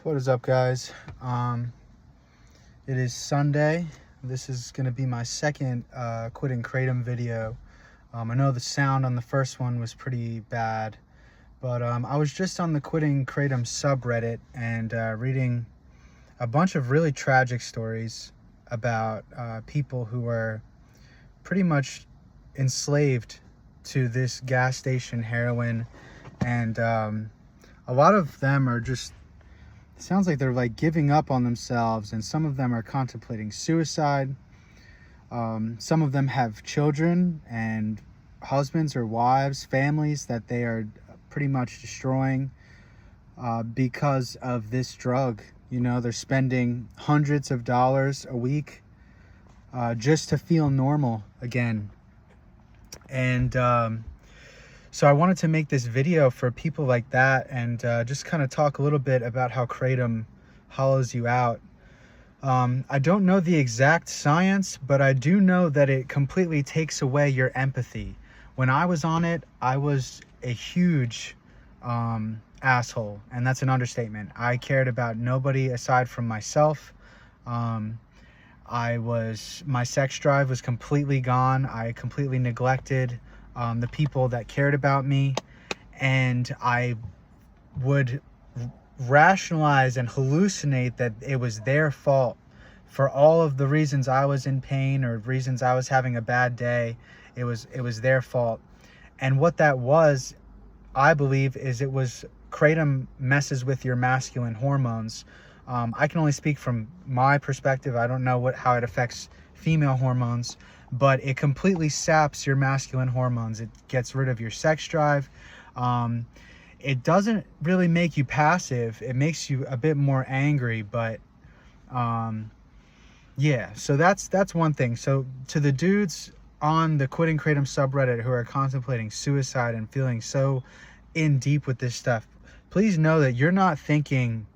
What is up, guys? It is Sunday. This is going to be my second quitting kratom video. I know the sound on the first one was pretty bad, but I was just on the quitting kratom subreddit and reading a bunch of really tragic stories about people who are pretty much enslaved to this gas station heroin, and a lot of them are just, it sounds like they're like giving up on themselves, and some of them are contemplating suicide. Some of them have children and husbands or wives, families that they are pretty much destroying because of this drug. You know, they're spending hundreds of dollars a week just to feel normal again. And so I wanted to make this video for people like that and just kind of talk a little bit about how kratom hollows you out. I don't know the exact science, but I do know that it completely takes away your empathy. When I was on it, I was a huge asshole, and that's an understatement. I cared about nobody aside from myself. My sex drive was completely gone. I completely neglected the people that cared about me, and I would rationalize and hallucinate that it was their fault for all of the reasons I was in pain or reasons I was having a bad day. It was their fault. And what that was, I believe, is it was kratom messes with your masculine hormones. I can only speak from my perspective. I don't know how it affects female hormones, but it completely saps your masculine hormones. It gets rid of your sex drive. It doesn't really make you passive. It makes you a bit more angry, but yeah, so that's one thing. So to the dudes on the Quitting Kratom subreddit who are contemplating suicide and feeling so in deep with this stuff, please know that you're not thinking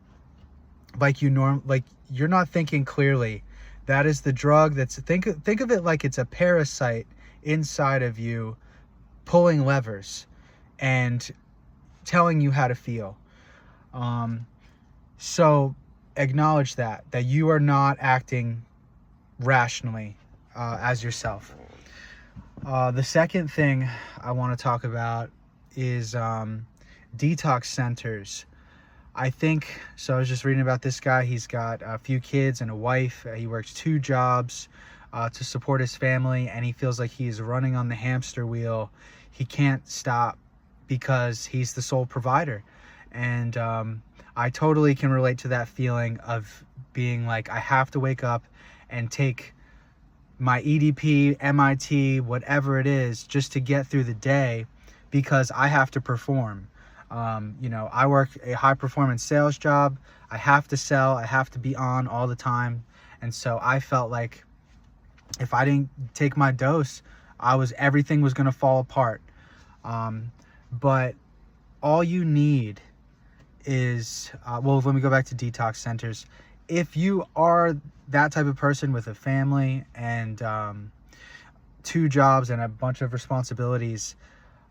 you're not thinking clearly. That is the drug that's, think of it like it's a parasite inside of you pulling levers and telling you how to feel. So acknowledge that you are not acting rationally as yourself. The second thing I want to talk about is detox centers. I think, so I was just reading about this guy. He's got a few kids and a wife. He works 2 jobs to support his family, and he feels like he's running on the hamster wheel. He can't stop because he's the sole provider. And I totally can relate to that feeling of being like, I have to wake up and take my EDP, MIT, whatever it is, just to get through the day because I have to perform. You know, I work a high performance sales job. I have to sell, I have to be on all the time. And so I felt like if I didn't take my dose, everything was going to fall apart. But all you need is, well, let me go back to detox centers. If you are that type of person with a family and 2 jobs and a bunch of responsibilities,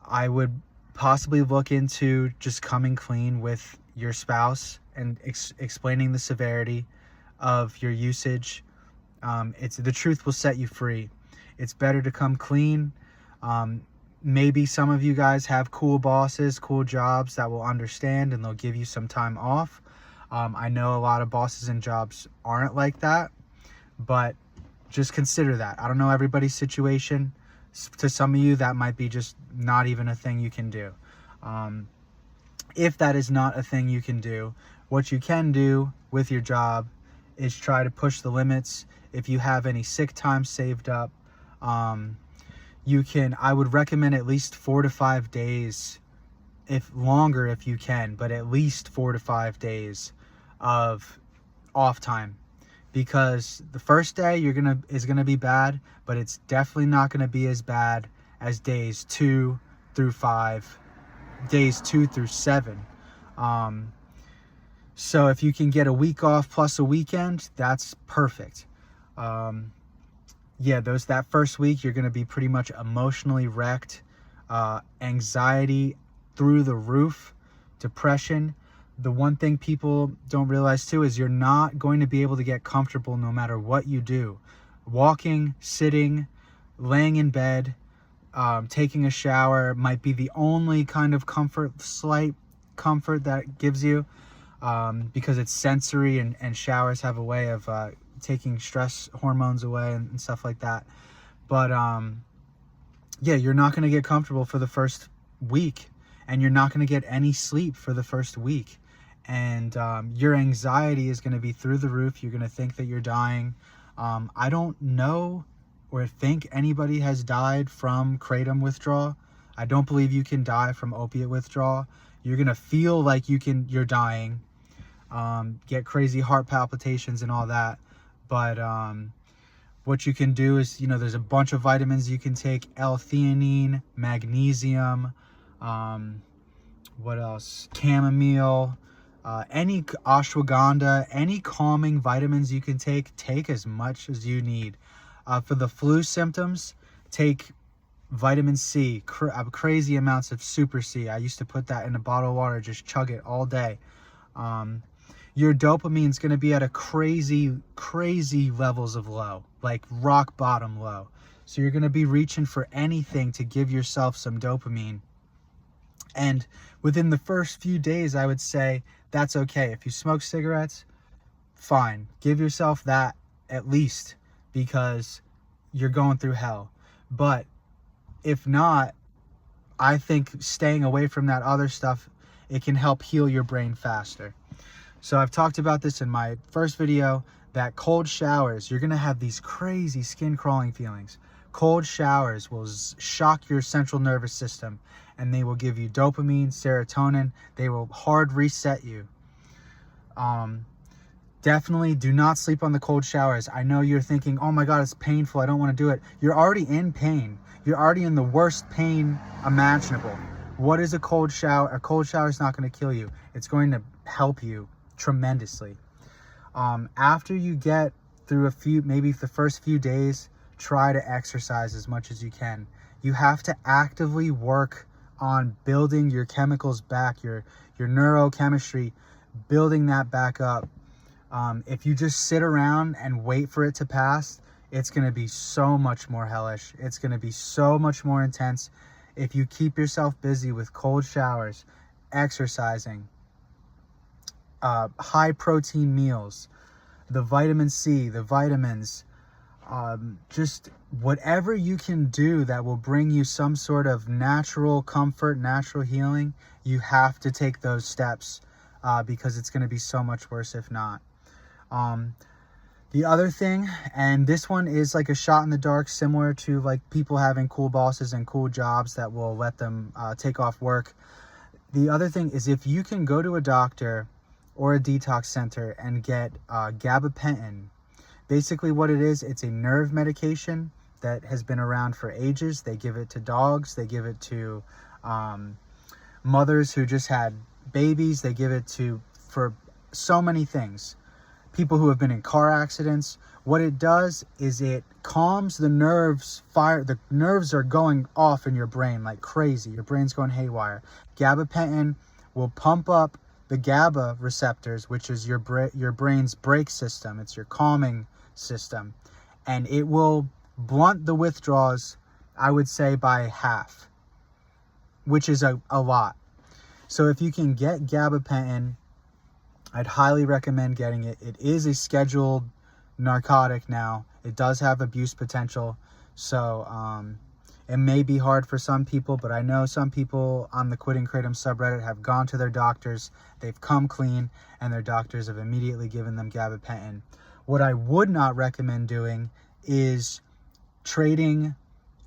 I would possibly look into just coming clean with your spouse and explaining the severity of your usage. The truth will set you free. It's better to come clean. Maybe some of you guys have cool bosses, cool jobs that will understand and they'll give you some time off. I know a lot of bosses and jobs aren't like that, but just consider that. I don't know everybody's situation. To some of you, that might be just not even a thing you can do. If that is not a thing you can do, what you can do with your job is try to push the limits. If you have any sick time saved up, I would recommend at least 4 to 5 days, if longer if you can, but at least 4 to 5 days of off time. Because the first day is gonna be bad, but it's definitely not gonna be as bad as days 2 through 5, days 2 through 7. So if you can get a week off plus a weekend, that's perfect. Yeah, that first week you're gonna be pretty much emotionally wrecked, anxiety through the roof, depression. The one thing people don't realize too is you're not going to be able to get comfortable no matter what you do. Walking, sitting, laying in bed, taking a shower might be the only kind of comfort, slight comfort that gives you, because it's sensory, and showers have a way of taking stress hormones away and stuff like that. But yeah, you're not going to get comfortable for the first week, and you're not going to get any sleep for the first week. And your anxiety is going to be through the roof. You're going to think that you're dying. I don't know or think anybody has died from kratom withdrawal. I don't believe you can die from opiate withdrawal. You're going to feel like you're dying, get crazy heart palpitations and all that. But what you can do is, there's a bunch of vitamins you can take: L-theanine, magnesium, what else? Chamomile, any ashwagandha, any calming vitamins you can take as much as you need. For the flu symptoms, take vitamin C, crazy amounts of super C. I used to put that in a bottle of water, just chug it all day. Your dopamine is going to be at a crazy levels of low, like rock bottom low. So you're going to be reaching for anything to give yourself some dopamine. And within the first few days, I would say that's okay. If you smoke cigarettes, fine. Give yourself that at least, because you're going through hell. But if not, I think staying away from that other stuff, it can help heal your brain faster. So I've talked about this in my first video, that cold showers, you're going to have these crazy skin crawling feelings. Cold showers will shock your central nervous system, and they will give you dopamine, serotonin. They will hard reset you. Definitely do not sleep on the cold showers. I know you're thinking, oh my God, it's painful, I don't want to do it. You're already in pain. You're already in the worst pain imaginable. What is a cold shower? A cold shower is not going to kill you. It's going to help you tremendously. After you get through maybe the first few days, try to exercise as much as you can. You have to actively work on building your chemicals back, your neurochemistry, building that back up. If you just sit around and wait for it to pass, it's going to be so much more hellish. It's going to be so much more intense. If you keep yourself busy with cold showers, exercising, high protein meals, the vitamin C, the vitamins, just whatever you can do that will bring you some sort of natural comfort, natural healing, you have to take those steps, because it's going to be so much worse if not. The other thing, and this one is like a shot in the dark, similar to like people having cool bosses and cool jobs that will let them take off work. The other thing is, if you can go to a doctor or a detox center and get gabapentin. Basically what it is, it's a nerve medication that has been around for ages. They give it to dogs. They give it to mothers who just had babies. They give it for so many things. People who have been in car accidents. What it does is it calms the nerves. The nerves are going off in your brain like crazy. Your brain's going haywire. Gabapentin will pump up the GABA receptors, which is your brain's brake system. It's your calming system. And it will blunt the withdrawals, I would say, by half, which is a lot. So if you can get gabapentin, I'd highly recommend getting it. It is a scheduled narcotic now. It does have abuse potential. So it may be hard for some people, but I know some people on the Quitting Kratom subreddit have gone to their doctors. They've come clean, and their doctors have immediately given them gabapentin. What I would not recommend doing is trading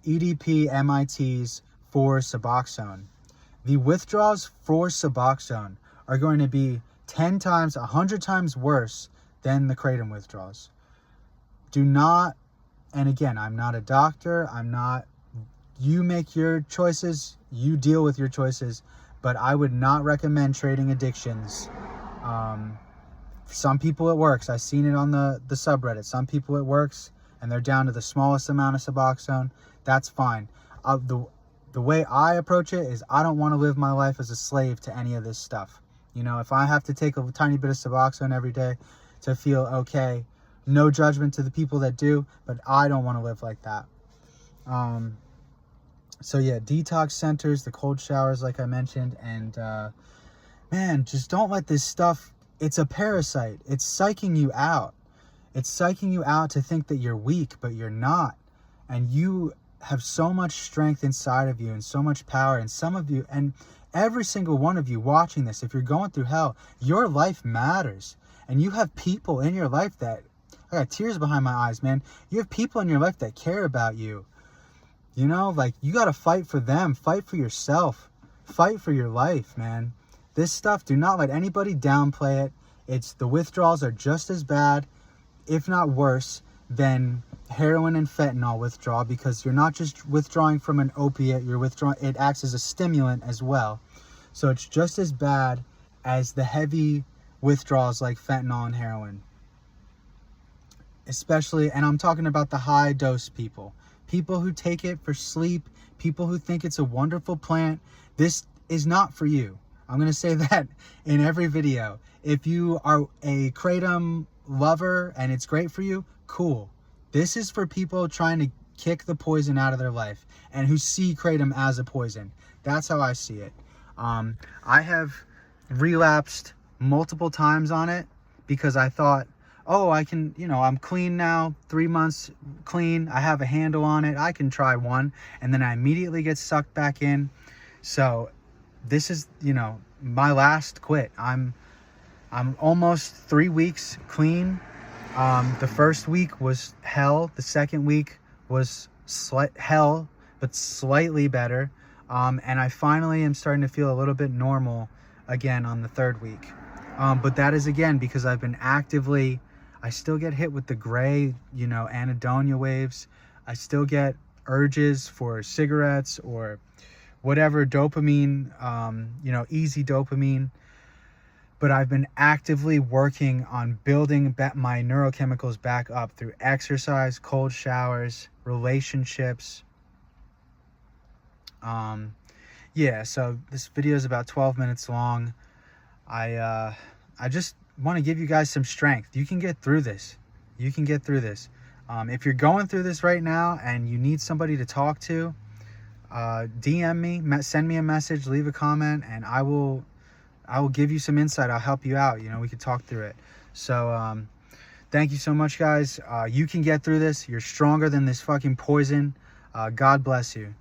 EDP MITs for Suboxone. The withdrawals for Suboxone are going to be 10 times, 100 times worse than the kratom withdrawals. Do not, and again, I'm not a doctor, you make your choices, you deal with your choices, but I would not recommend trading addictions. Some people it works. I've seen it on the subreddit. Some people it works, and they're down to the smallest amount of Suboxone. That's fine. The way I approach it is I don't want to live my life as a slave to any of this stuff. You know, if I have to take a tiny bit of Suboxone every day to feel okay, no judgment to the people that do, but I don't want to live like that. So yeah, detox centers, the cold showers, like I mentioned, and man, just don't let this stuff, it's a parasite. It's psyching you out. It's psyching you out to think that you're weak, but you're not. And you have so much strength inside of you and so much power. And some of you, and every single one of you watching this, if you're going through hell, your life matters. And you have people in your life that, I got tears behind my eyes, man. You have people in your life that care about you. You know, like, you got to fight for them. Fight for yourself. Fight for your life, man. This stuff, do not let anybody downplay it. The withdrawals are just as bad, if not worse, than heroin and fentanyl withdrawal, because you're not just withdrawing from an opiate, you're withdrawing, it acts as a stimulant as well. So it's just as bad as the heavy withdrawals like fentanyl and heroin. Especially, and I'm talking about the high dose people who take it for sleep, people who think it's a wonderful plant. This is not for you. I'm going to say that in every video. If you are a kratom lover and it's great for you, cool. This is for people trying to kick the poison out of their life and who see kratom as a poison. That's how I see it. I have relapsed multiple times on it because I thought, oh, I can, you know, I'm clean now, 3 months clean. I have a handle on it. I can try one. And then I immediately get sucked back in. So this is, you know, my last quit. I'm almost 3 weeks clean. The first week was hell. The second week was hell, but slightly better. And I finally am starting to feel a little bit normal again on the third week. But that is, again, because I've been actively, I still get hit with the gray, you know, anhedonia waves. I still get urges for cigarettes or whatever dopamine, you know, easy dopamine. But I've been actively working on building my neurochemicals back up through exercise, cold showers, relationships. Yeah, so this video is about 12 minutes long. I just want to give you guys some strength. You can get through this. You can get through this. If you're going through this right now and you need somebody to talk to, DM me, send me a message, leave a comment, and I will give you some insight. I'll help you out. You know, we could talk through it. So, thank you so much, guys. You can get through this. You're stronger than this fucking poison. God bless you.